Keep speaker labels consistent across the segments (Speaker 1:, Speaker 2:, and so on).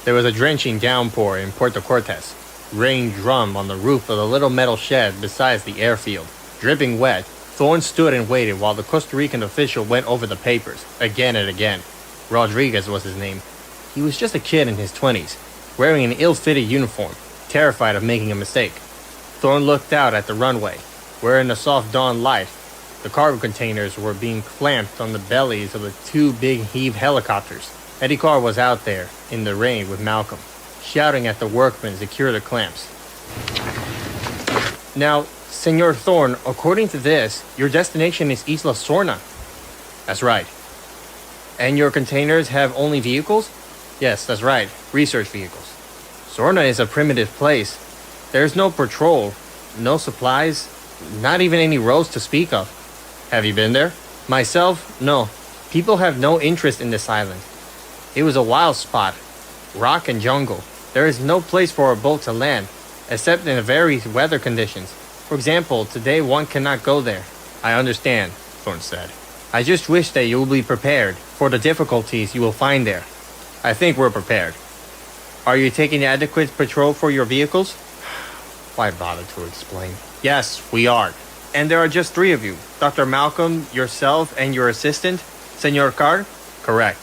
Speaker 1: There was a drenching downpour in Puerto Cortés. Rain drummed on the roof of the little metal shed beside the airfield. Dripping wet, Thorne stood and waited while the Costa Rican official went over the papers, again and again. Rodriguez was his name. He was just a kid in his 20s, wearing an ill-fitted uniform, terrified of making a mistake. Thorne looked out at the runway, where in the soft dawn light, the cargo containers were being clamped on the bellies of the two big heave helicopters. Eddie Carr was out there, in the rain with Malcom, shouting at the workmen to secure the clamps. Now, Senor Thorne, according to this, your destination is Isla Sorna. That's right. And your containers have only vehicles? Yes, that's right. Research vehicles. Sorna is a primitive place. There's no patrol, no supplies, not even any roads to speak of. Have you been there? Myself, no. People have no interest in this island. It was a wild spot. Rock and jungle. There is no place for a boat to land, except in various weather conditions. For example, today one cannot go there. I understand, Thorne said. I just wish that you will be prepared for the difficulties you will find there. I think we're prepared. Are you taking adequate patrol for your vehicles? Why bother to explain? Yes, we are. And there are just 3 of you. Dr. Malcom, yourself, and your assistant, Senor Carr? Correct.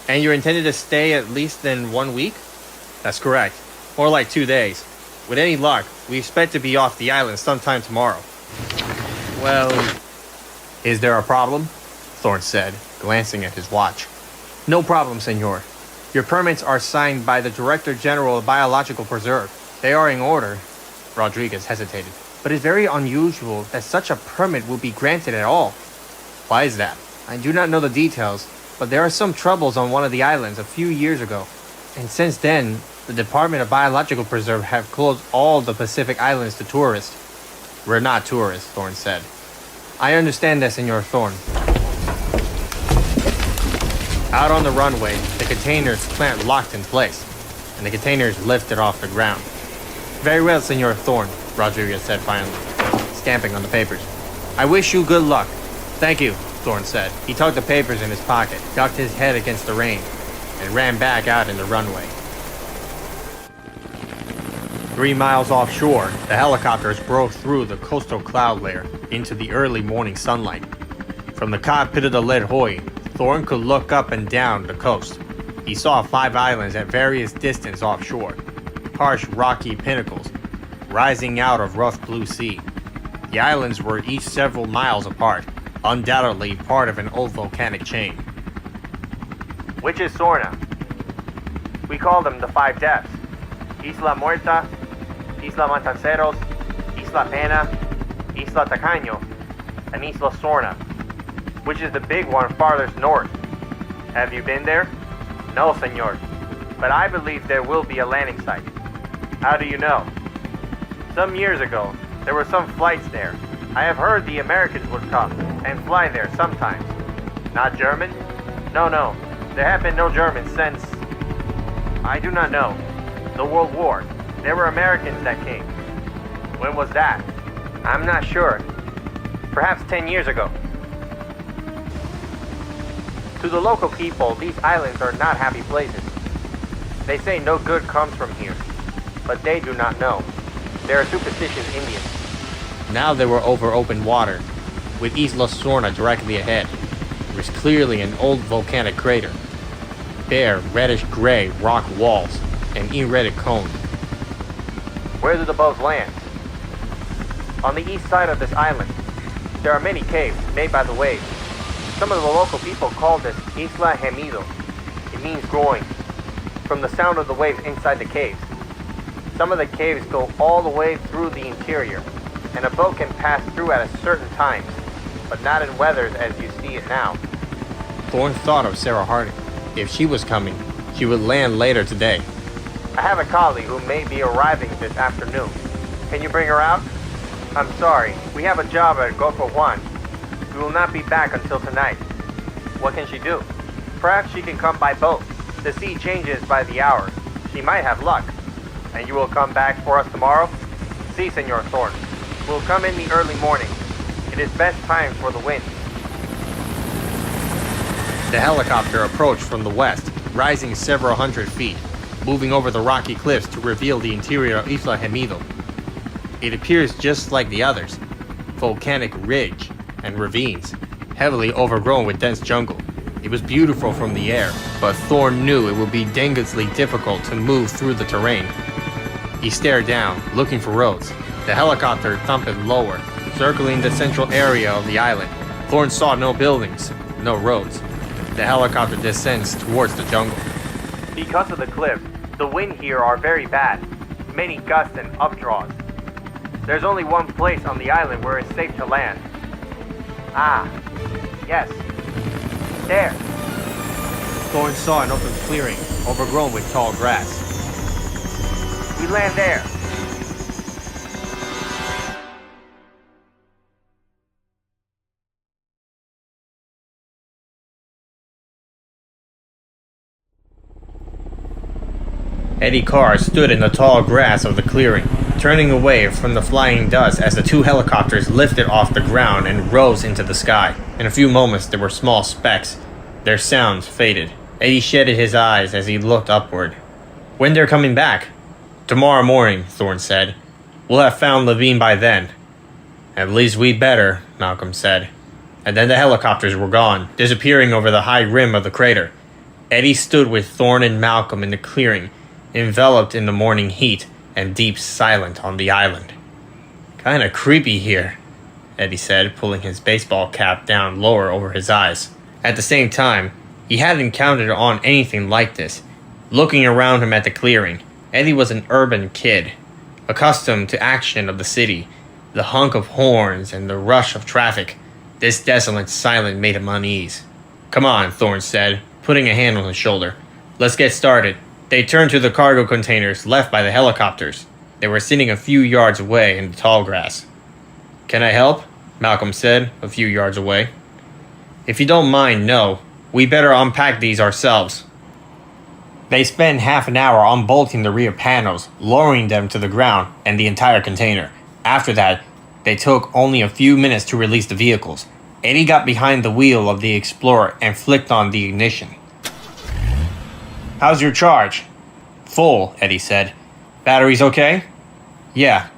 Speaker 1: And you're intended to stay at least in 1 week? That's correct. More like 2 days. With any luck, we expect to be off the island sometime tomorrow. Well, is there a problem? Thorne said, glancing at his watch. No problem, senor. Your permits are signed by the Director General of Biological Preserve. They are in order. Rodriguez hesitated. But it's very unusual that such a permit will be granted at all. Why is that? I do not know the details, but there are some troubles on one of the islands a few years ago. And since then, the Department of Biological Preserve have closed all the Pacific Islands to tourists. We're not tourists, Thorne said. I understand that, Senor Thorne. Out on the runway, the containers clamped locked in place, and the containers lifted off the ground. Very well, Senor Thorne, Rodriguez said finally, stamping on the papers. I wish you good luck. Thank you, Thorne said. He tucked the papers in his pocket, ducked his head against the rain, and ran back out in the runway. 3 miles offshore, the helicopters broke through the coastal cloud layer into the early morning sunlight. From the cockpit of the lead hoy, Thorne could look up and down the coast. He saw 5 islands at various distance offshore, harsh rocky pinnacles rising out of rough blue sea. The islands were each several miles apart, undoubtedly part of an old volcanic chain. Which is Sorna? We call them the 5 Deaths. Isla Muerta, Isla Matanceros, Isla Pena, Isla Tacaño, and Isla Sorna, which is the big one farthest north. Have you been there? No, senor, but I believe there will be a landing site. How do you know? Some years ago, there were some flights there. I have heard the Americans would come and fly there sometimes. Not German? No, there have been no Germans since... I do not know. The World War. There were Americans that came. When was that? I'm not sure. Perhaps 10 years ago. To the local people, these islands are not happy places. They say no good comes from here, but they do not know. They are superstitious Indians. Now they were over open water, with Isla Sorna directly ahead. It was clearly an old volcanic crater. Bare, reddish-gray rock walls, and erected cone. Where do the boats land? On the east side of this island. There are many caves made by the waves. Some of the local people call this Isla Gemido. It means groin, from the sound of the waves inside the caves. Some of the caves go all the way through the interior, and a boat can pass through at a certain time, but not in weathers as you see it now. Thorne thought of Sarah Harding. If she was coming, she would land later today. I have a colleague who may be arriving this afternoon. Can you bring her out? I'm sorry, we have a job at Golfo Juan. We will not be back until tonight. What can she do? Perhaps she can come by boat. The sea changes by the hour. She might have luck. And you will come back for us tomorrow? Si, Senor Thorne. We'll come in the early morning. It is best time for the wind. The helicopter approached from the west, rising several hundred feet. moving over the rocky cliffs to reveal the interior of Isla Gemido. It appears just like the others, volcanic ridge and ravines, heavily overgrown with dense jungle. It was beautiful from the air, but Thorne knew it would be dangerously difficult to move through the terrain. He stared down, looking for roads. The helicopter thumped lower, circling the central area of the island. Thorne saw no buildings, no roads. The helicopter descends towards the jungle.
Speaker 2: Because of the cliffs, the wind here are very bad. Many gusts and updraws. There's only one place on the island where it's safe to land. Ah, yes. There.
Speaker 1: Thorne saw an open clearing, overgrown with tall grass.
Speaker 2: We land there.
Speaker 1: Eddie Carr stood in the tall grass of the clearing, turning away from the flying dust as the two helicopters lifted off the ground and rose into the sky. In a few moments, there were small specks. Their sounds faded. Eddie shaded his eyes as he looked upward. When they're coming back? Tomorrow morning, Thorne said. We'll have found Levine by then. At least we'd better, Malcom said. And then the helicopters were gone, disappearing over the high rim of the crater. Eddie stood with Thorne and Malcom in the clearing, enveloped in the morning heat and deep silence on the island. Kinda creepy here, Eddie said, pulling his baseball cap down lower over his eyes. At the same time, he hadn't counted on anything like this. Looking around him at the clearing, Eddie was an urban kid, accustomed to action of the city, the honk of horns and the rush of traffic. This desolate silence made him uneasy. Come on, Thorne said, putting a hand on his shoulder. Let's get started. They turned to the cargo containers left by the helicopters. They were sitting a few yards away in the tall grass. Can I help? Malcom said, a few yards away. If you don't mind, no. We better unpack these ourselves. They spent half an hour unbolting the rear panels, lowering them to the ground and the entire container. After that, they took only a few minutes to release the vehicles. Eddie got behind the wheel of the Explorer and flicked on the ignition. How's your charge? Full, Eddie said. Batteries okay? Yeah,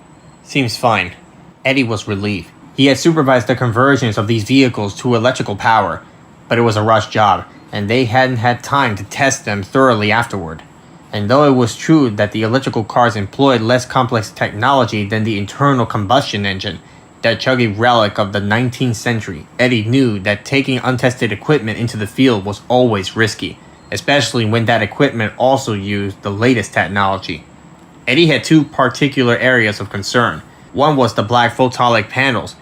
Speaker 1: seems fine. Eddie was relieved. He had supervised the conversions of these vehicles to electrical power, but it was a rush job, and they hadn't had time to test them thoroughly afterward. And though it was true that the electrical cars employed less complex technology than the internal combustion engine, that chuggy relic of the 19th century, Eddie knew that taking untested equipment into the field was always risky, especially when that equipment also used the latest technology. Eddie had two particular areas of concern. One was the black photonic panels,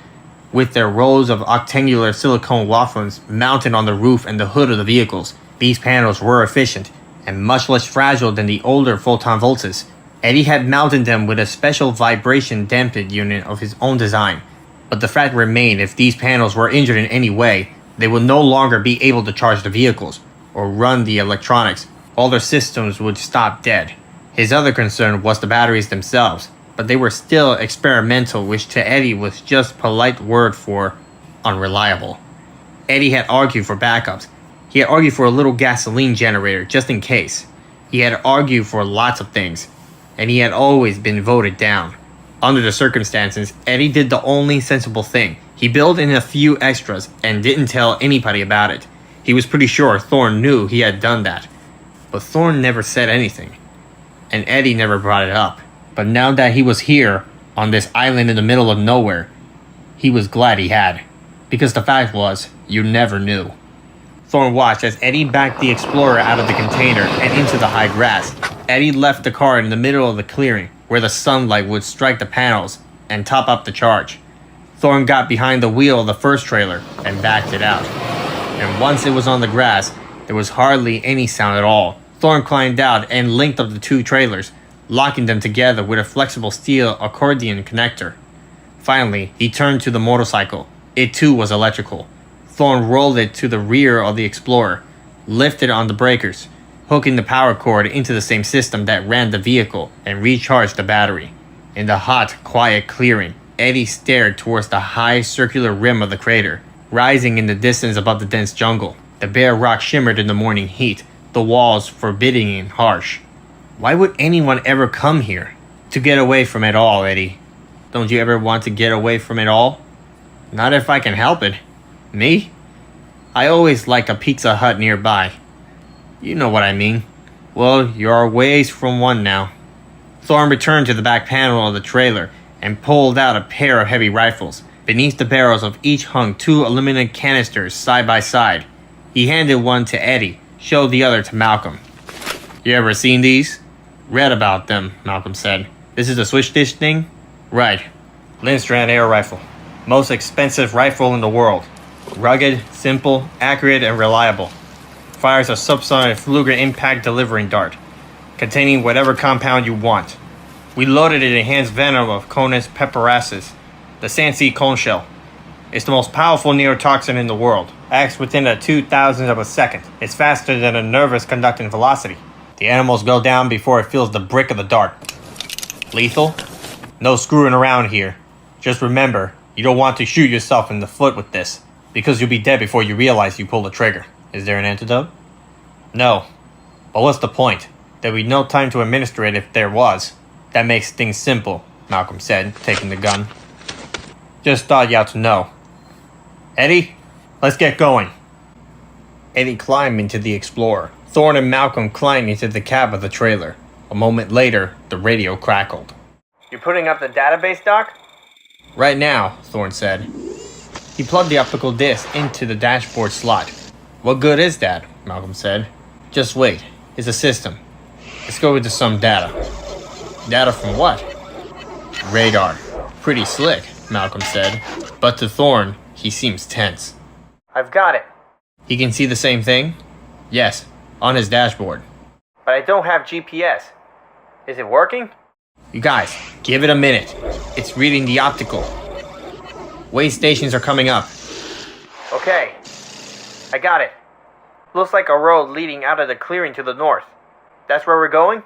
Speaker 1: with their rows of octangular silicone waffles mounted on the roof and the hood of the vehicles. These panels were efficient, and much less fragile than the older photon voltas. Eddie had mounted them with a special vibration dampened unit of his own design, but the fact remained if these panels were injured in any way, they would no longer be able to charge the vehicles or run the electronics. All their systems would stop dead. His other concern was the batteries themselves, but they were still experimental, which to Eddie was just polite word for unreliable. Eddie had argued for backups. He had argued for a little gasoline generator just in case. He had argued for lots of things, and he had always been voted down. Under the circumstances, Eddie did the only sensible thing. He built in a few extras and didn't tell anybody about it. He was pretty sure Thorne knew he had done that. But Thorne never said anything, and Eddie never brought it up. But now that he was here, on this island in the middle of nowhere, he was glad he had. Because the fact was, you never knew. Thorne watched as Eddie backed the Explorer out of the container and into the high grass. Eddie left the car in the middle of the clearing, where the sunlight would strike the panels and top up the charge. Thorne got behind the wheel of the first trailer and backed it out. And once it was on the grass, there was hardly any sound at all. Thorne climbed out and linked up the two trailers, locking them together with a flexible steel accordion connector. Finally, he turned to the motorcycle. It too was electrical. Thorne rolled it to the rear of the Explorer, lifted on the breakers, hooking the power cord into the same system that ran the vehicle, and recharged the battery. In the hot, quiet clearing, Eddie stared towards the high circular rim of the crater, rising in the distance above the dense jungle. The bare rock shimmered in the morning heat, the walls forbidding and harsh. Why would anyone ever come here? To get away from it all, Eddie. Don't you ever want to get away from it all? Not if I can help it. Me? I always liked a Pizza Hut nearby. You know what I mean. Well, you're a ways from one now. Thorne returned to the back panel of the trailer and pulled out a pair of heavy rifles. Beneath the barrels of each hung 2 aluminum canisters side by side. He handed one to Eddie, showed the other to Malcom. You ever seen these? Read about them, Malcom said. This is a switch dish thing? Right. Lindstradt air rifle. Most expensive rifle in the world. Rugged, simple, accurate, and reliable. Fires a subsonic Fluger impact delivering dart, containing whatever compound you want. We loaded it in Hans venom of Conus peperassus, the Sansi cone shell. It's the most powerful neurotoxin in the world. Acts within a 2,000th of a second. It's faster than a nervous conducting velocity. The animals go down before it feels the brick of the dart. Lethal? No screwing around here. Just remember, you don't want to shoot yourself in the foot with this, because you'll be dead before you realize you pulled the trigger. Is there an antidote? No. But what's the point? There'd be no time to administer it if there was. That makes things simple, Malcom said, taking the gun. Just thought you ought to know. Eddie, let's get going. Eddie climbed into the Explorer. Thorne and Malcom climbed into the cab of the trailer. A moment later, the radio crackled.
Speaker 2: You putting up the database, Doc?
Speaker 1: Right now, Thorne said. He plugged the optical disc into the dashboard slot. What good is that? Malcom said. Just wait. It's a system. Let's go into some data. Data from what? Radar. Pretty slick, Malcom said. But to Thorne, he seems tense.
Speaker 2: I've got it.
Speaker 1: He can see the same thing? Yes, on his dashboard.
Speaker 2: But I don't have GPS. Is it working?
Speaker 1: You guys, give it a minute. It's reading the optical. Way stations are coming up.
Speaker 2: Okay. I got it. Looks like a road leading out of the clearing to the north. That's where we're going?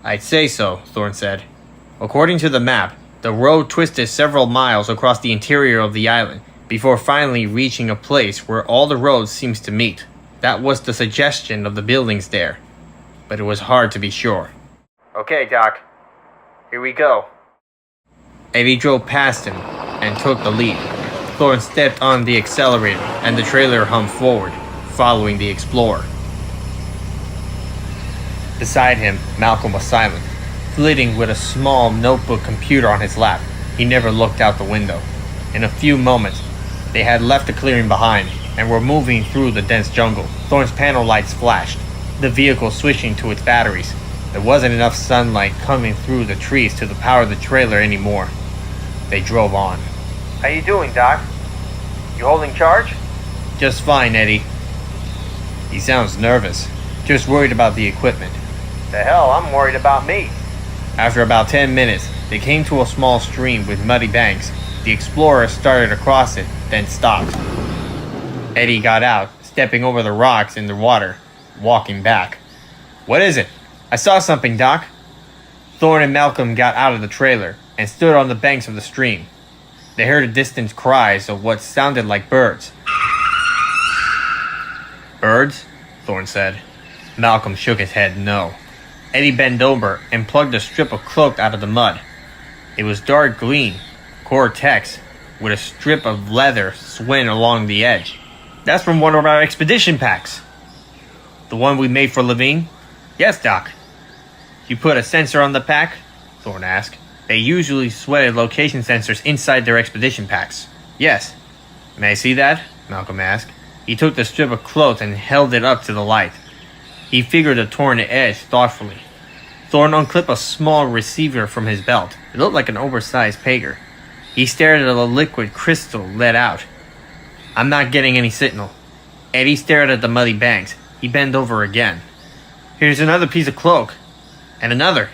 Speaker 1: I'd say so, Thorne said. According to the map, the road twisted several miles across the interior of the island before finally reaching a place where all the roads seems to meet. That was the suggestion of the buildings there, but it was hard to be sure.
Speaker 2: Okay, Doc. Here we go.
Speaker 1: Eddie drove past him and took the lead. Thorne stepped on the accelerator and the trailer hummed forward, following the Explorer. Beside him, Malcom was silent, flitting with a small notebook computer on his lap. He never looked out the window. In a few moments, they had left the clearing behind and were moving through the dense jungle. Thorne's panel lights flashed, the vehicle switching to its batteries. There wasn't enough sunlight coming through the trees to power the trailer anymore. They drove on.
Speaker 2: How you doing, Doc? You holding charge?
Speaker 1: Just fine, Eddie. He sounds nervous, just worried about the equipment.
Speaker 2: The hell, I'm worried about me.
Speaker 1: After about 10 minutes, they came to a small stream with muddy banks. The Explorer started across it, then stopped. Eddie got out, stepping over the rocks in the water, walking back. What is it? I saw something, Doc. Thorne and Malcom got out of the trailer and stood on the banks of the stream. They heard distant cries of what sounded like birds. Birds? Thorne said. Malcom shook his head no. Eddie bent over and plugged a strip of cloak out of the mud. It was dark green, Cortex, with a strip of leather swinging along the edge. That's from one of our expedition packs. The one we made for Levine? Yes, Doc. You put a sensor on the pack? Thorne asked. They usually sweated location sensors inside their expedition packs. Yes. May I see that? Malcom asked. He took the strip of cloth and held it up to the light. He fingered the torn edge thoughtfully. Thorne unclipped a small receiver from his belt. It looked like an oversized pager. He stared at the liquid crystal let out. I'm not getting any signal. Eddie stared at the muddy banks. He bent over again. Here's another piece of cloak. And another.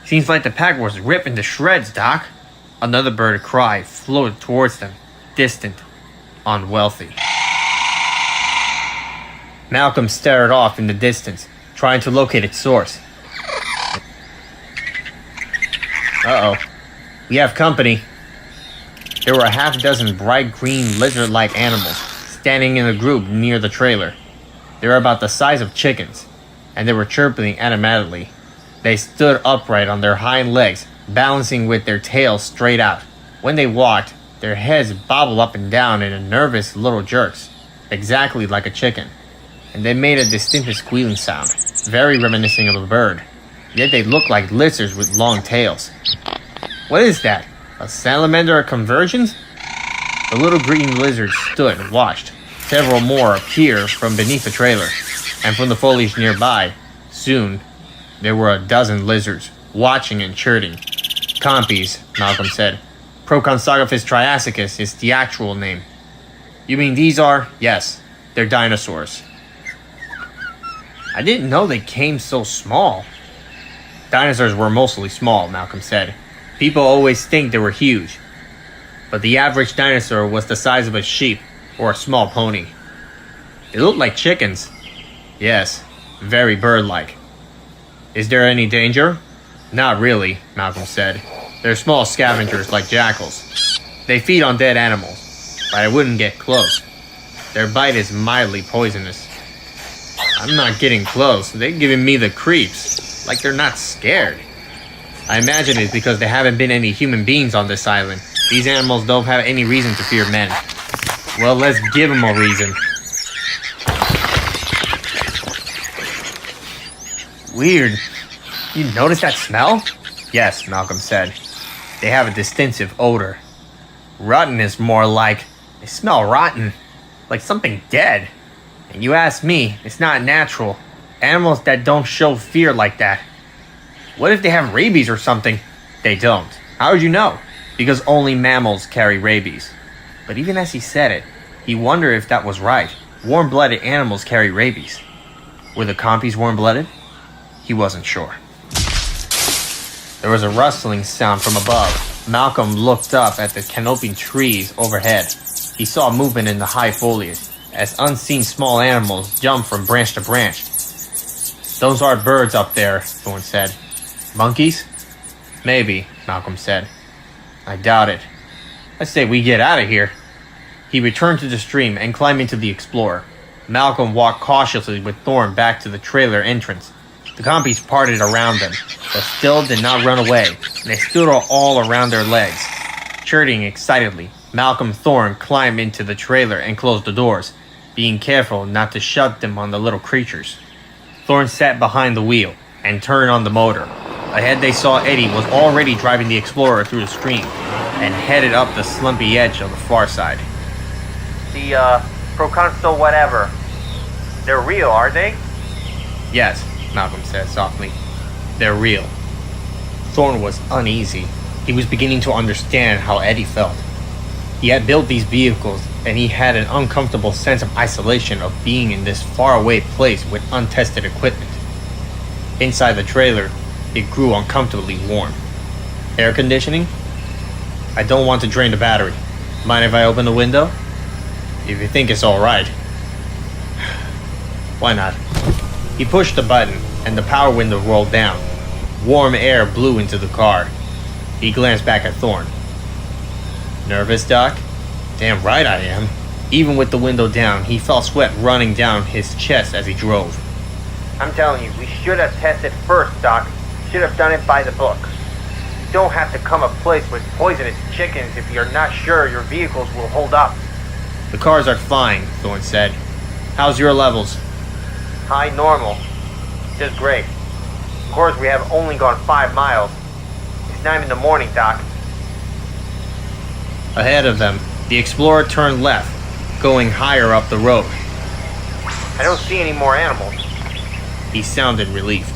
Speaker 1: Seems like the pack was ripped into shreds, Doc. Another bird cry floated towards them, distant, unwealthy. Malcom stared off in the distance, trying to locate its source. Uh-oh. We have company. There were a half-dozen bright green lizard-like animals standing in a group near the trailer. They were about the size of chickens, and they were chirping animatedly. They stood upright on their hind legs, balancing with their tails straight out. When they walked, their heads bobbled up and down in nervous little jerks, exactly like a chicken. And they made a distinctive squealing sound, very reminiscent of a bird. Yet they looked like lizards with long tails. What is that? A salamander of conversions? The little green lizard stood and watched. Several more appeared from beneath the trailer, and from the foliage nearby. Soon, there were a dozen lizards, watching and chirping. Compies, Malcom said. Proconsagophus triassicus is the actual name. You mean these are? Yes, they're dinosaurs. I didn't know they came so small. Dinosaurs were mostly small, Malcom said. People always think they were huge. But the average dinosaur was the size of a sheep or a small pony. They looked like chickens. Yes, very bird-like. Is there any danger? Not really, Malcom said. They're small scavengers like jackals. They feed on dead animals, but I wouldn't get close. Their bite is mildly poisonous. I'm not getting close. They're giving me the creeps, like they're not scared. I imagine it's because there haven't been any human beings on this island. These animals don't have any reason to fear men. Well, let's give them a reason. Weird. You notice that smell? Yes, Malcom said. They have a distinctive odor. Rotten is more like... They smell rotten. Like something dead. And you ask me, it's not natural. Animals that don't show fear like that. What if they have rabies or something? They don't. How would you know? Because only mammals carry rabies. But even as he said it, he wondered if that was right. Warm-blooded animals carry rabies. Were the compies warm-blooded? He wasn't sure. There was a rustling sound from above. Malcom looked up at the canoping trees overhead. He saw movement in the high foliage, as unseen small animals jumped from branch to branch. Those are birds up there, Thorne said. Monkeys? Maybe, Malcom said. I doubt it. I say we get out of here. He returned to the stream and climbed into the Explorer. Malcom walked cautiously with Thorne back to the trailer entrance. The compies parted around them, but still did not run away, and they stood all around their legs. Chirping excitedly, Malcom and Thorne climbed into the trailer and closed the doors, being careful not to shut them on the little creatures. Thorne sat behind the wheel and turned on the motor. Ahead they saw Eddie was already driving the Explorer through the stream and headed up the slumpy edge of the far side.
Speaker 2: The, Proconsul whatever. They're real, are they?
Speaker 1: Yes, Malcom said softly. They're real. Thorne was uneasy. He was beginning to understand how Eddie felt. He had built these vehicles, and he had an uncomfortable sense of isolation of being in this faraway place with untested equipment. Inside the trailer, it grew uncomfortably warm. Air conditioning? I don't want to drain the battery. Mind if I open the window? If you think it's alright. Why not? He pushed the button, and the power window rolled down. Warm air blew into the car. He glanced back at Thorne. Nervous, Doc? Damn right I am. Even with the window down, he felt sweat running down his chest as he drove.
Speaker 2: I'm telling you, we should have tested first, Doc. Should have done it by the book. You don't have to come a place with poisonous chickens if you're not sure your vehicles will hold up.
Speaker 1: The cars are fine, Thorne said. How's your levels?
Speaker 2: High normal. Just great. Of course, we have only gone 5 miles. It's not even the morning, Doc.
Speaker 1: Ahead of them, the Explorer turned left, going higher up the road.
Speaker 2: I don't see any more animals.
Speaker 1: He sounded relieved.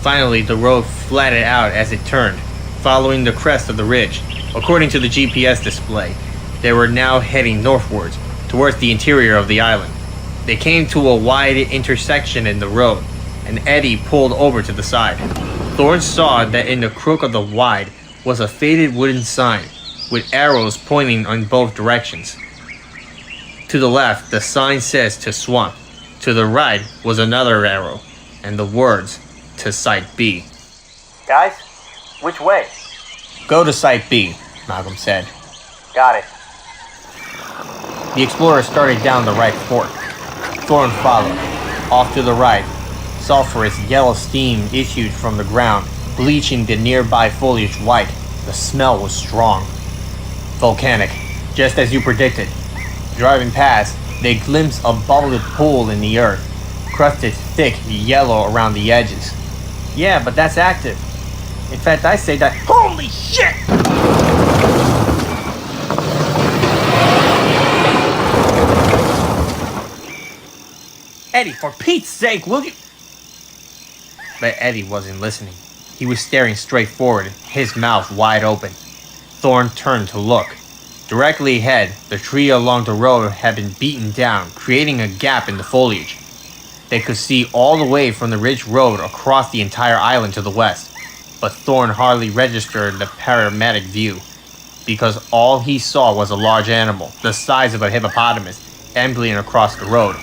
Speaker 1: Finally, the road flattened out as it turned, following the crest of the ridge. According to the GPS display, they were now heading northwards, towards the interior of the island. They came to a wide intersection in the road, and Eddie pulled over to the side. Thorne saw that in the crook of the wide was a faded wooden sign, with arrows pointing in both directions. To the left, the sign says to swamp. To the right was another arrow, and the words, to Site B.
Speaker 2: Guys, which way?
Speaker 1: Go to Site B, Malcom said.
Speaker 2: Got it.
Speaker 1: The Explorer started down the right fork. Thorne followed. Off to the right, Sulphurous yellow steam issued from the ground, bleaching the nearby foliage white. The smell was strong. Volcanic, just as you predicted. Driving past, they glimpsed a bubbly pool in the earth, crusted thick yellow around the edges. Yeah, but that's active. In fact, I say that— Holy shit! Eddie, for Pete's sake, will you— But Eddie wasn't listening. He was staring straight forward, his mouth wide open. Thorne turned to look. Directly ahead, the tree along the road had been beaten down, creating a gap in the foliage. They could see all the way from the ridge road across the entire island to the west, but Thorne hardly registered the panoramic view, because all he saw was a large animal, the size of a hippopotamus, ambling across the road.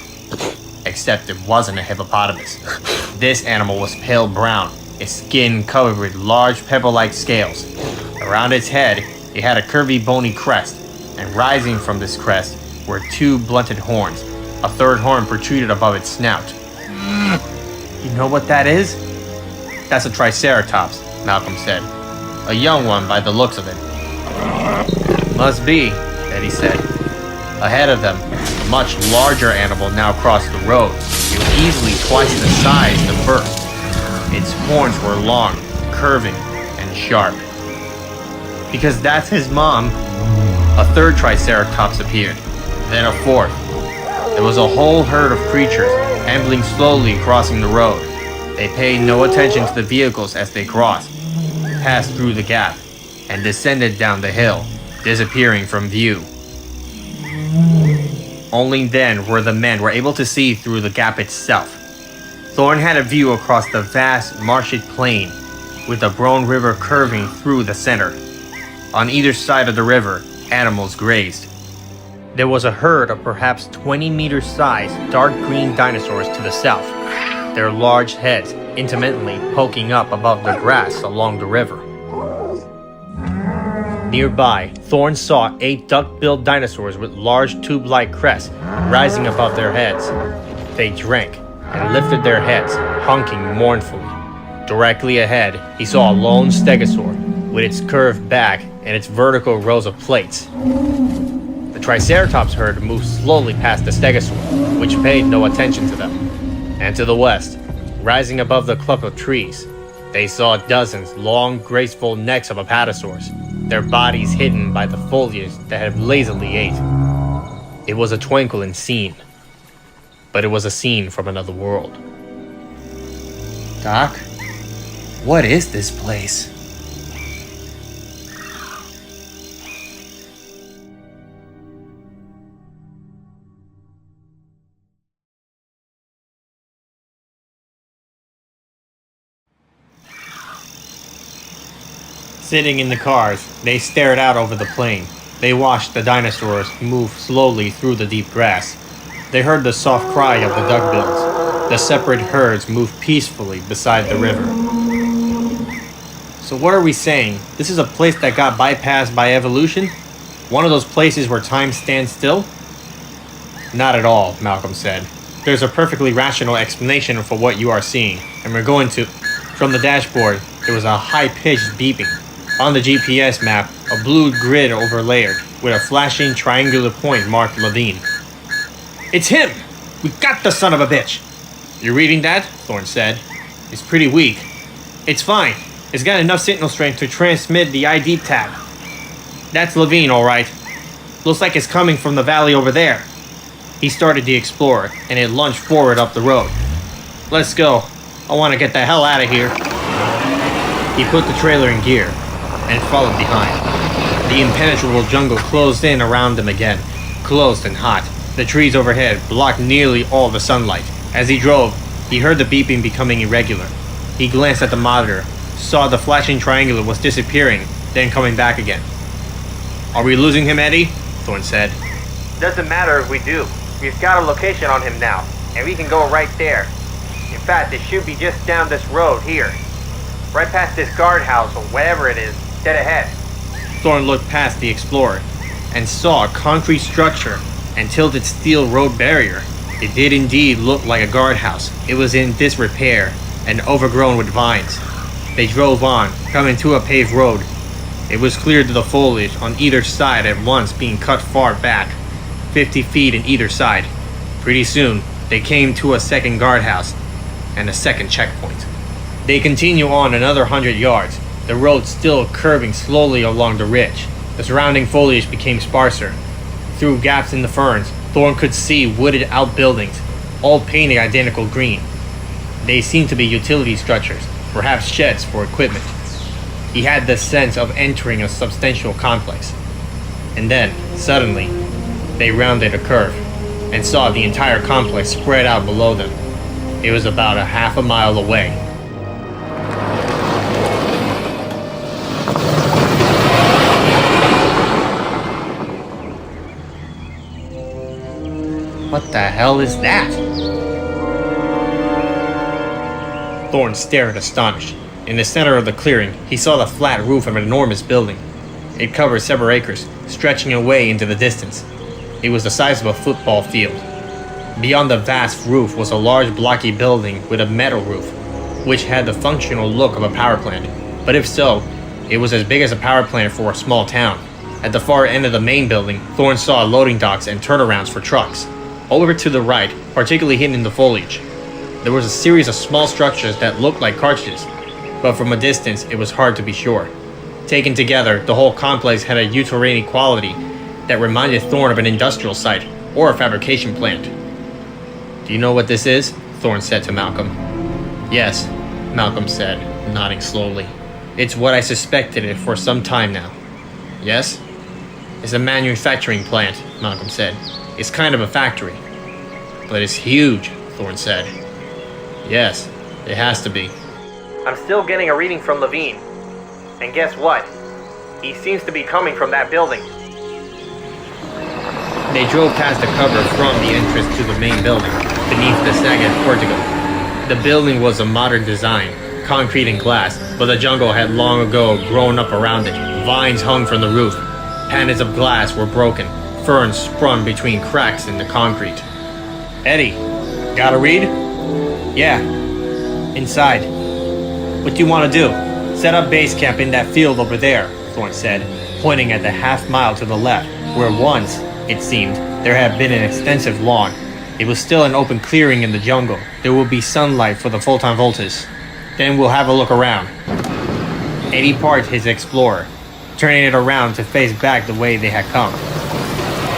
Speaker 1: Except it wasn't a hippopotamus. This animal was pale brown, its skin covered with large pepper-like scales. Around its head, it had a curvy bony crest, and rising from this crest were two blunted horns. A third horn protruded above its snout. You know what that is? That's a triceratops, Malcom said. A young one by the looks of it. Must be, Eddie said. Ahead of them, a much larger animal now crossed the road. It was easily twice the size the first. Its horns were long, curving, and sharp. Because that's his mom. A third triceratops appeared, then a fourth. There was a whole herd of creatures, ambling slowly crossing the road. They paid no attention to the vehicles as they crossed, passed through the gap, and descended down the hill, disappearing from view. Only then were the men able to see through the gap itself. Thorne had a view across the vast, marshy plain, with the Brown River curving through the center. On either side of the river, animals grazed. There was a herd of perhaps 20-meter-sized dark green dinosaurs to the south, their large heads intimately poking up above the grass along the river. Nearby, Thorne saw 8 duck-billed dinosaurs with large tube-like crests rising above their heads. They drank and lifted their heads, honking mournfully. Directly ahead, he saw a lone stegosaur with its curved back and its vertical rows of plates. The Triceratops herd moved slowly past the stegosaur, which paid no attention to them. And to the west, rising above the clump of trees, they saw dozens long, graceful necks of apatosaurs, their bodies hidden by the foliage that had lazily ate. It was a twinkling scene, but it was a scene from another world. Doc, what is this place? Sitting in the cars, they stared out over the plain. They watched the dinosaurs move slowly through the deep grass. They heard the soft cry of the duckbills. The separate herds moved peacefully beside the river. So what are we saying? This is a place that got bypassed by evolution? One of those places where time stands still? Not at all, Malcom said. There's a perfectly rational explanation for what you are seeing, and we're going to— From the dashboard, there was a high-pitched beeping. On the GPS map, a blue grid overlaid, with a flashing triangular point marked Levine. It's him! We got the son of a bitch! You're reading that? Thorne said. It's pretty weak. It's fine. It's got enough signal strength to transmit the ID tab. That's Levine, alright. Looks like it's coming from the valley over there. He started the Explorer, and it lunged forward up the road. Let's go. I want to get the hell out of here. He put the trailer in gear and followed behind. The impenetrable jungle closed in around them again, closed and hot. The trees overhead blocked nearly all the sunlight. As he drove, he heard the beeping becoming irregular. He glanced at the monitor, saw the flashing triangular was disappearing, then coming back again. Are we losing him, Eddie? Thorne said.
Speaker 2: Doesn't matter if we do. We've got a location on him now, and we can go right there. In fact, it should be just down this road here. Right past this guardhouse or whatever it is, dead ahead.
Speaker 1: Thorne looked past the Explorer and saw a concrete structure and tilted steel road barrier. It did indeed look like a guardhouse. It was in disrepair and overgrown with vines. They drove on, coming to a paved road. It was cleared to the foliage on either side at once, being cut far back, 50 feet in either side. Pretty soon, they came to a second guardhouse and a second checkpoint. They continue on another 100 yards, the road still curving slowly along the ridge. The surrounding foliage became sparser. Through gaps in the ferns, Thorne could see wooded outbuildings, all painted identical green. They seemed to be utility structures, perhaps sheds for equipment. He had the sense of entering a substantial complex. And then, suddenly, they rounded a curve and saw the entire complex spread out below them. It was about a half a mile away. What the hell is that? Thorne stared astonished. In the center of the clearing, he saw the flat roof of an enormous building. It covered several acres, stretching away into the distance. It was the size of a football field. Beyond the vast roof was a large blocky building with a metal roof, which had the functional look of a power plant. But if so, it was as big as a power plant for a small town. At the far end of the main building, Thorne saw loading docks and turnarounds for trucks. Over to the right, particularly hidden in the foliage, there was a series of small structures that looked like cartridges, but from a distance it was hard to be sure. Taken together, the whole complex had a utilitarian quality that reminded Thorne of an industrial site or a fabrication plant. "Do you know what this is?" Thorne said to Malcom. "Yes," Malcom said, nodding slowly. "It's what I suspected it for some time now." "Yes?" "It's a manufacturing plant," Malcom said. "It's kind of a factory." "But it's huge," Thorne said. "Yes, it has to be."
Speaker 2: I'm still getting a reading from Levine. And guess what? He seems to be coming from that building.
Speaker 1: They drove past the cover from the entrance to the main building, beneath the sagged portico. The building was a modern design, concrete and glass, but the jungle had long ago grown up around it. Vines hung from the roof. Panels of glass were broken. Ferns sprung between cracks in the concrete. "Eddie, got a read?" "Yeah. Inside." "What do you want to do?" "Set up base camp in that field over there," Thorne said, pointing at the half mile to the left, where once, it seemed, there had been an extensive lawn. It was still an open clearing in the jungle. There will be sunlight for the full-time voltage. Then we'll have a look around. Eddie parked his Explorer, turning it around to face back the way they had come.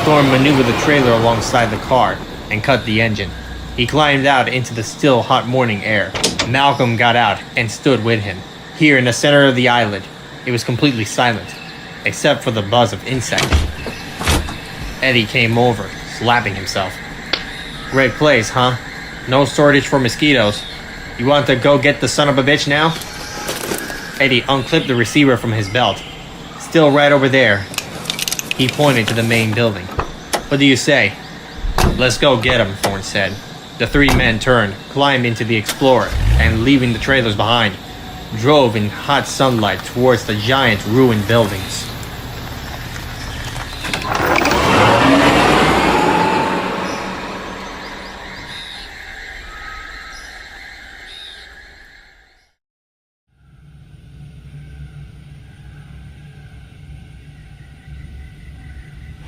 Speaker 1: Thorne maneuvered the trailer alongside the car and cut the engine. He climbed out into the still hot morning air. Malcom got out and stood with him. Here in the center of the island, it was completely silent, except for the buzz of insects. Eddie came over, slapping himself. "Great place, huh? No shortage for mosquitoes. You want to go get the son of a bitch now?" Eddie unclipped the receiver from his belt. "Still right over there." He pointed to the main building. "What do you say?" "Let's go get him," Thorne said. The three men turned, climbed into the Explorer, and leaving the trailers behind, drove in hot sunlight towards the giant ruined buildings.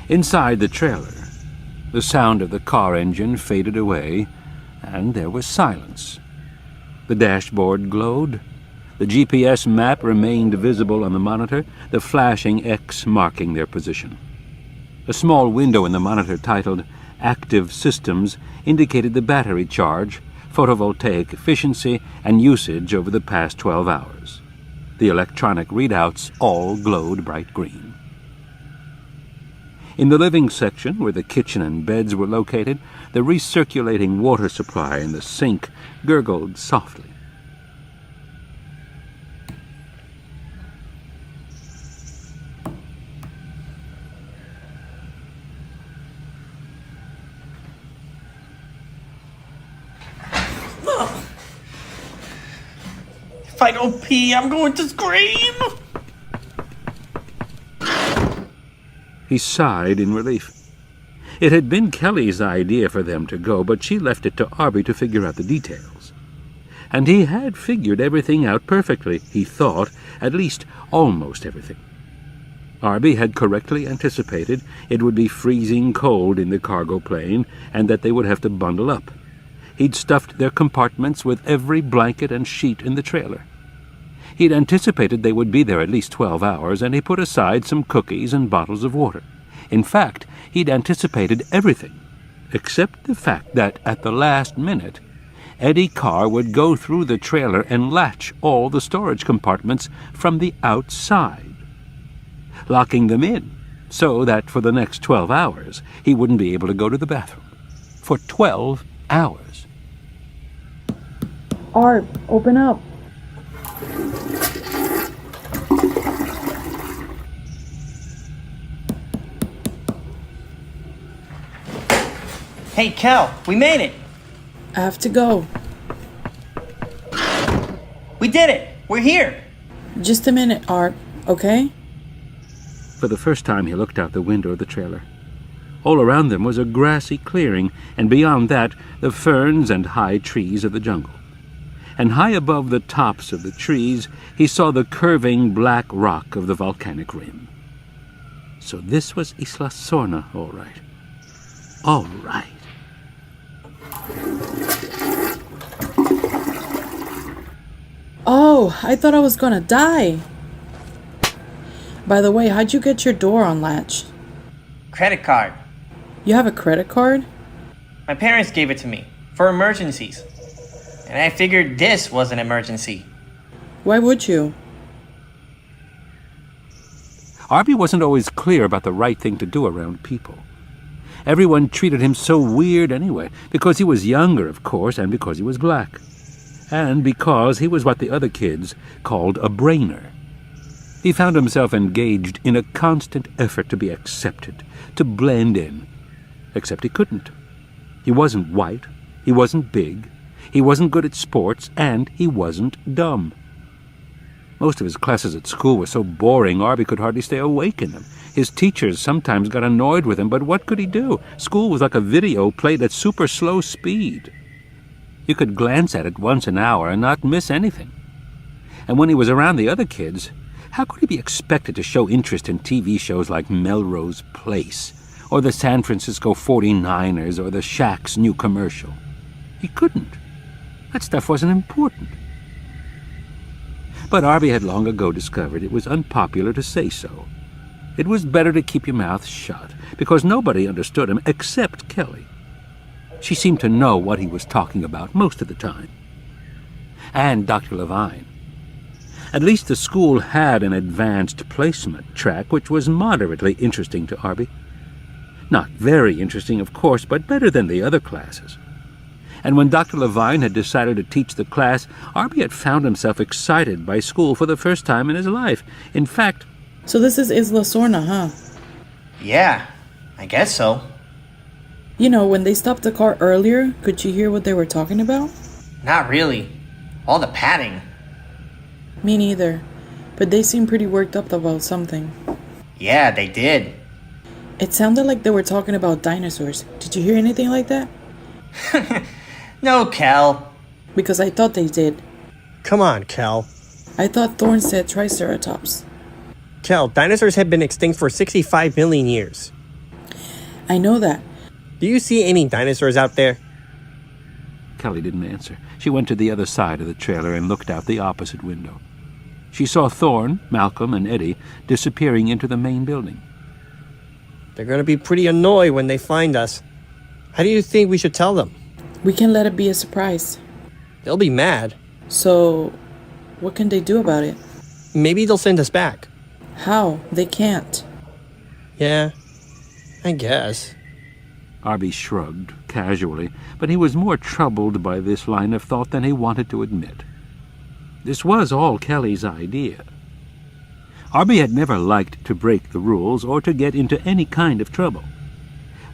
Speaker 3: Inside the trailer, the sound of the car engine faded away, and there was silence. The dashboard glowed. The GPS map remained visible on the monitor, the flashing X marking their position. A small window in the monitor titled Active Systems indicated the battery charge, photovoltaic efficiency, and usage over the past 12 hours. The electronic readouts all glowed bright green. In the living section, where the kitchen and beds were located, the recirculating water supply in the sink gurgled softly.
Speaker 1: If I don't pee, I'm going to scream!
Speaker 3: He sighed in relief. It had been Kelly's idea for them to go, but she left it to Arby to figure out the details. And he had figured everything out perfectly, he thought, at least almost everything. Arby had correctly anticipated it would be freezing cold in the cargo plane and that they would have to bundle up. He'd stuffed their compartments with every blanket and sheet in the trailer. He'd anticipated they would be there at least 12 hours, and he put aside some cookies and bottles of water. In fact, he'd anticipated everything, except the fact that at the last minute, Eddie Carr would go through the trailer and latch all the storage compartments from the outside, locking them in so that for the next 12 hours he wouldn't be able to go to the bathroom. For 12 hours.
Speaker 4: Arb, open up.
Speaker 2: Hey, Kel, we made it.
Speaker 4: I have to go.
Speaker 2: We did it. We're here.
Speaker 4: Just a minute, Arb, okay?
Speaker 3: For the first time he looked out the window of the trailer. All around them was a grassy clearing, and beyond that the ferns and high trees of the jungle. And high above the tops of the trees he saw the curving black rock of the volcanic rim. So this was Isla Sorna, all right. All right.
Speaker 4: Oh, I thought I was gonna die. By the way, how'd you get your door unlatched?
Speaker 2: Credit card.
Speaker 4: You have a credit card?
Speaker 2: My parents gave it to me for emergencies. And I figured this was an emergency.
Speaker 4: Why would you?
Speaker 3: Arby wasn't always clear about the right thing to do around people. Everyone treated him so weird anyway, because he was younger, of course, and because he was black. And because he was what the other kids called a brainer. He found himself engaged in a constant effort to be accepted, to blend in. Except he couldn't. He wasn't white, he wasn't big, he wasn't good at sports, and he wasn't dumb. Most of his classes at school were so boring Arby could hardly stay awake in them. His teachers sometimes got annoyed with him, but what could he do? School was like a video played at super slow speed. You could glance at it once an hour and not miss anything. And when he was around the other kids, how could he be expected to show interest in TV shows like Melrose Place, or the San Francisco 49ers, or the Shaq's new commercial? He couldn't. That stuff wasn't important. But Arby had long ago discovered it was unpopular to say so. It was better to keep your mouth shut, because nobody understood him except Kelly. She seemed to know what he was talking about most of the time. And Dr. Levine. At least the school had an advanced placement track, which was moderately interesting to Arby. Not very interesting, of course, but better than the other classes. And when Dr. Levine had decided to teach the class, Arby had found himself excited by school for the first time in his life. In fact...
Speaker 4: So this is Isla Sorna, huh?
Speaker 2: Yeah, I guess so.
Speaker 4: You know, when they stopped the car earlier, could you hear what they were talking about?
Speaker 2: Not really. All the padding.
Speaker 4: Me neither. But they seemed pretty worked up about something.
Speaker 2: Yeah, they did.
Speaker 4: It sounded like they were talking about dinosaurs. Did you hear anything like that?
Speaker 2: No, Kel.
Speaker 4: Because I thought they did.
Speaker 1: Come on, Kel.
Speaker 4: I thought Thorne said Triceratops.
Speaker 1: Kel, dinosaurs have been extinct for 65 million years.
Speaker 4: I know that.
Speaker 1: Do you see any dinosaurs out there?
Speaker 3: Kelly didn't answer. She went to the other side of the trailer and looked out the opposite window. She saw Thorne, Malcom, and Eddie disappearing into the main building.
Speaker 1: They're going to be pretty annoyed when they find us. How do you think we should tell them?
Speaker 4: We can let it be a surprise.
Speaker 1: They'll be mad.
Speaker 4: So, what can they do about it?
Speaker 1: Maybe they'll send us back.
Speaker 4: How? They can't.
Speaker 1: Yeah, I guess.
Speaker 3: Arby shrugged, casually, but he was more troubled by this line of thought than he wanted to admit. This was all Kelly's idea. Arby had never liked to break the rules or to get into any kind of trouble.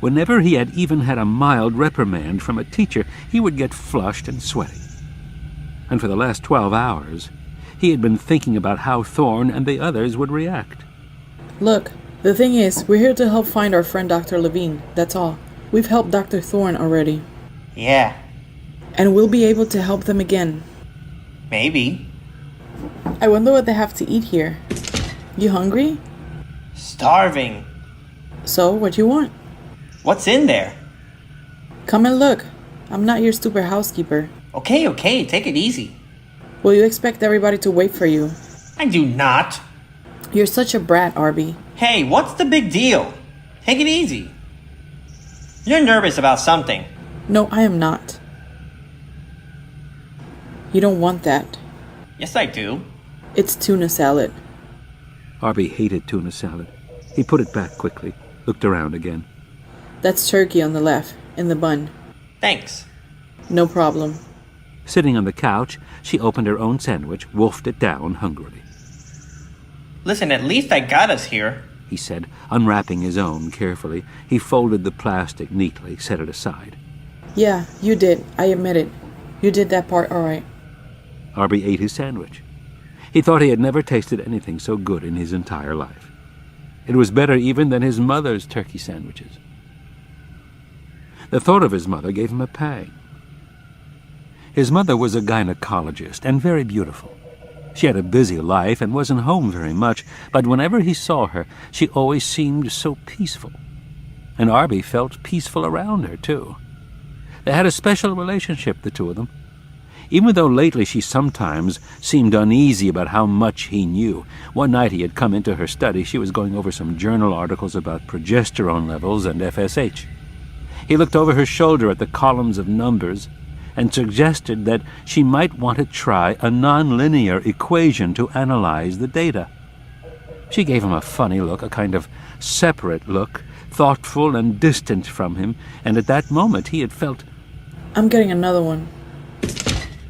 Speaker 3: Whenever he had even had a mild reprimand from a teacher, he would get flushed and sweaty. And for the last 12 hours, he had been thinking about how Thorne and the others would react.
Speaker 4: Look, The thing is, we're here to help find our friend Dr. Levine, that's all. We've helped Dr. Thorne already.
Speaker 2: Yeah,
Speaker 4: And we'll be able to help them again.
Speaker 2: maybe.
Speaker 4: I wonder what they have to eat here. You hungry?
Speaker 2: Starving.
Speaker 4: So, what you want?
Speaker 2: What's in there?
Speaker 4: Come and look. I'm not your stupid housekeeper.
Speaker 2: Okay, take it easy.
Speaker 4: Will you expect everybody to wait for you?
Speaker 2: I do not.
Speaker 4: You're such a brat, Arby.
Speaker 2: Hey, what's the big deal? Take it easy. You're nervous about something.
Speaker 4: No, I am not. You don't want that.
Speaker 2: Yes, I do.
Speaker 4: It's tuna salad.
Speaker 3: Arby hated tuna salad. He put it back quickly, looked around again.
Speaker 4: That's turkey on the left, in the bun.
Speaker 2: Thanks.
Speaker 4: No problem.
Speaker 3: Sitting on the couch, she opened her own sandwich, wolfed it down hungrily.
Speaker 2: Listen, at least I got us here.
Speaker 3: He said, unwrapping his own carefully. He folded the plastic neatly, set it aside.
Speaker 4: Yeah, you did. I admit it. You did that part all right.
Speaker 3: Arby ate his sandwich. He thought he had never tasted anything so good in his entire life. It was better even than his mother's turkey sandwiches. The thought of his mother gave him a pang. His mother was a gynecologist and very beautiful. She had a busy life and wasn't home very much, but whenever he saw her, she always seemed so peaceful. And Arby felt peaceful around her, too. They had a special relationship, the two of them. Even though lately she sometimes seemed uneasy about how much he knew. One night he had come into her study. She was going over some journal articles about progesterone levels and FSH. He looked over her shoulder at the columns of numbers and suggested that she might want to try a nonlinear equation to analyze the data. She gave him a funny look, a kind of separate look, thoughtful and distant from him, and at that moment he had felt...
Speaker 4: I'm getting another one.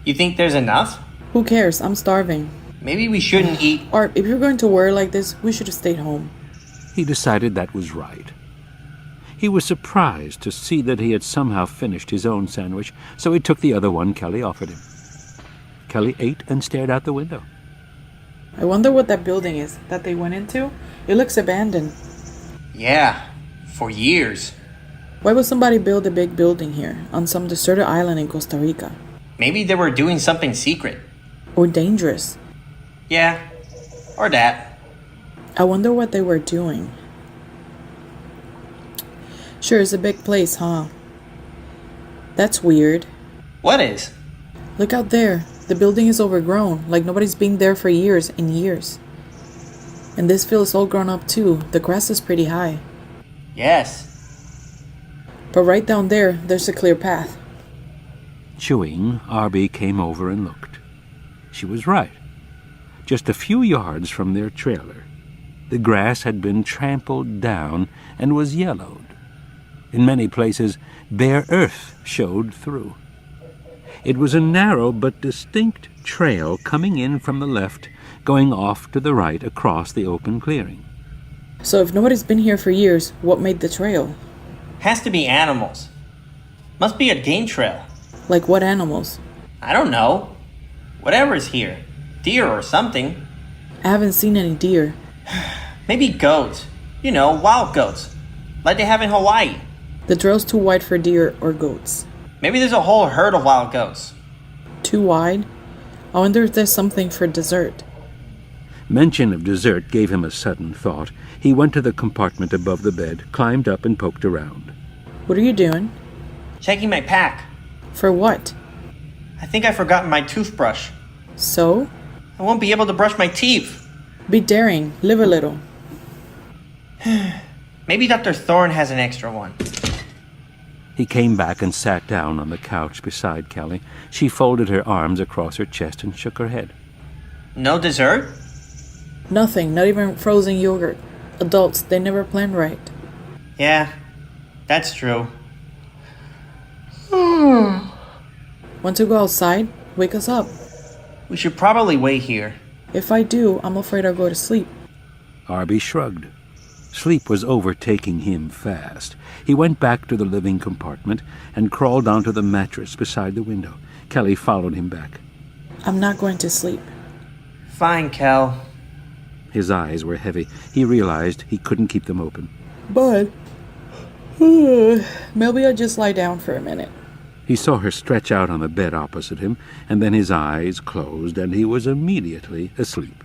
Speaker 2: You think there's enough?
Speaker 4: Who cares? I'm starving.
Speaker 2: Maybe we shouldn't eat.
Speaker 4: Art, if you're going to worry like this, we should have stayed home.
Speaker 3: He decided that was right. He was surprised to see that he had somehow finished his own sandwich, so he took the other one Kelly offered him. Kelly ate and stared out the window.
Speaker 4: I wonder what that building is that they went into. It looks abandoned.
Speaker 2: Yeah, for years.
Speaker 4: Why would somebody build a big building here on some deserted island in Costa Rica?
Speaker 2: Maybe they were doing something secret.
Speaker 4: Or dangerous.
Speaker 2: Yeah, or that.
Speaker 4: I wonder what they were doing. Sure, it's a big place, huh? That's weird.
Speaker 2: What is?
Speaker 4: Look out there. The building is overgrown, like nobody's been there for years and years. And this field is all grown up too. The grass is pretty high.
Speaker 2: Yes.
Speaker 4: But right down there, there's a clear path.
Speaker 3: Chewing, Arby came over and looked. She was right. Just a few yards from their trailer, the grass had been trampled down and was yellowed. In many places, bare earth showed through. It was a narrow but distinct trail coming in from the left, going off to the right across the open clearing.
Speaker 4: So if nobody's been here for years, what made the trail?
Speaker 2: Has to be animals. Must be a game trail.
Speaker 4: Like what animals?
Speaker 2: I don't know. Whatever's here. Deer or something.
Speaker 4: I haven't seen any deer.
Speaker 2: Maybe goats. You know, wild goats. Like they have in Hawaii.
Speaker 4: The trail's too wide for deer or goats.
Speaker 2: Maybe there's a whole herd of wild goats.
Speaker 4: Too wide? I wonder if there's something for dessert.
Speaker 3: Mention of dessert gave him a sudden thought. He went to the compartment above the bed, climbed up and poked around.
Speaker 4: What are you doing?
Speaker 2: Checking my pack.
Speaker 4: For what?
Speaker 2: I think I've forgotten my toothbrush.
Speaker 4: So?
Speaker 2: I won't be able to brush my teeth.
Speaker 4: Be daring. Live a little.
Speaker 2: Maybe Dr. Thorne has an extra one.
Speaker 3: He came back and sat down on the couch beside Kelly. She folded her arms across her chest and shook her head.
Speaker 2: No dessert?
Speaker 4: Nothing. Not even frozen yogurt. Adults, they never plan right.
Speaker 2: Yeah, that's true.
Speaker 4: Want to go outside? Wake us up.
Speaker 2: We should probably wait here.
Speaker 4: If I do, I'm afraid I'll go to sleep.
Speaker 3: Arby shrugged. Sleep was overtaking him fast. He went back to the living compartment and crawled onto the mattress beside the window. Kelly followed him back.
Speaker 4: I'm not going to sleep.
Speaker 2: Fine, Kel.
Speaker 3: His eyes were heavy. He realized he couldn't keep them open.
Speaker 4: But maybe I'll just lie down for a minute.
Speaker 3: He saw her stretch out on the bed opposite him, and then his eyes closed, and he was immediately asleep.